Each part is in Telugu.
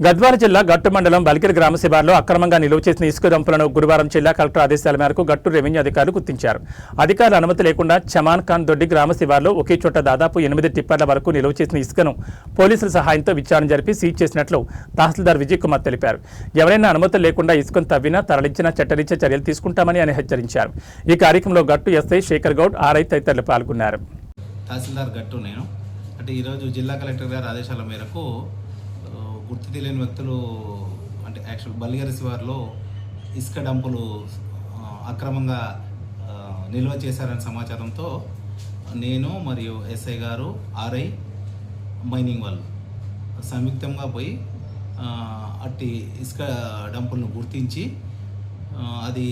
గద్వాల జిల్లా గట్టు మండలం బల్కిరి గ్రామ శివారులో అక్రమంగా నిలువ చేసిన ఇసుక డంపులను గురువారం జిల్లా కలెక్టర్ ఆదేశాల మేరకు గట్టు రెవెన్యూ అధికారులు గుర్తించారు. అధికారుల అనుమతి లేకుండా చమాన్ ఖాన్ దొడ్డి గ్రామ శివారులో ఒకే చోట దాదాపు 8 టిప్పర్ల వరకు నిలువ చేసిన ఇసుకను పోలీసుల సహాయంతో విచారణ జరిపి సీజ్ చేసినట్లు తహసీల్దార్ విజయ్ కుమార్ తెలిపారు. ఎవరైనా అనుమతులు లేకుండా ఇసుకను తవ్వినా తరలించినా చట్టరీత్యా చర్యలు తీసుకుంటామని ఆయన హెచ్చరించారు. ఈ కార్యక్రమంలో గట్టు ఎస్ఐ శేఖర్ గౌడ్, ఆర్ఐ తదితరులు పాల్గొన్నారు. తహసీల్దార్ గట్టు నేను అంటే ఈరోజు జిల్లా కలెక్టర్ గారి ఆదేశాల మేరకు గుర్తు తెలియని వ్యక్తులు అంటే యాక్చువల్ బల్కిరి శివారులో ఇసుక డంపులు అక్రమంగా నిల్వ చేశారనే సమాచారంతో నేను మరియు ఎస్ఐ గారు, ఆర్ఐ, మైనింగ్ వాళ్ళు సంయుక్తంగా పోయి అట్టి ఇసుక డంపులను గుర్తించి అది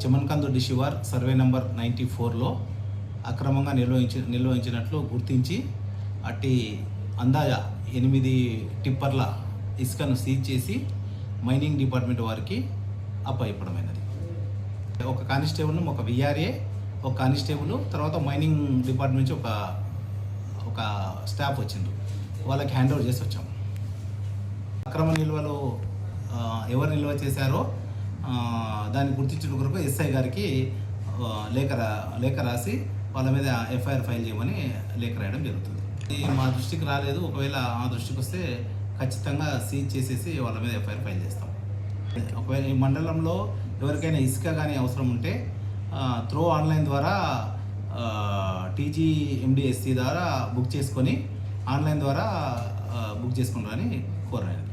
చమన్కందొడ్డి శివార్ సర్వే నెంబర్ 94లో అక్రమంగా నిర్వహించినట్లు గుర్తించి అట్టి అందాజ 8 టిప్పర్ల ఇసుకను సీజ్ చేసి మైనింగ్ డిపార్ట్మెంట్ వారికి అప్పచెప్పడమైనది. ఒక కానిస్టేబుల్, ఒక విఆర్ఏ, ఒక కానిస్టేబుల్, తర్వాత మైనింగ్ డిపార్ట్మెంట్ నుంచి ఒక స్టాఫ్ వచ్చిండ్రు. వాళ్ళకి హ్యాండ్ ఓవర్ చేసి వచ్చాము. అక్రమ నిల్వలు ఎవరు నిల్వ చేశారో దాన్ని గుర్తించడం కొరకు ఎస్ఐ గారికి లేఖ రాసి వాళ్ళ మీద ఎఫ్ఐఆర్ ఫైల్ చేయమని లేఖ రాయడం జరుగుతుంది. ఇది మా దృష్టికి రాలేదు. ఒకవేళ ఆ దృష్టికి వస్తే ఖచ్చితంగా సీజ్ చేసేసి వాళ్ళ మీద ఎఫ్ఐఆర్ ఫైల్ చేస్తాం. ఒకవేళ ఈ మండలంలో ఎవరికైనా ఇసుక కానీ అవసరం ఉంటే త్రూ ఆన్లైన్ ద్వారా TGMDSC ద్వారా బుక్ చేసుకొని ఆన్లైన్ ద్వారా బుక్ చేసుకుంటారని కోరాను.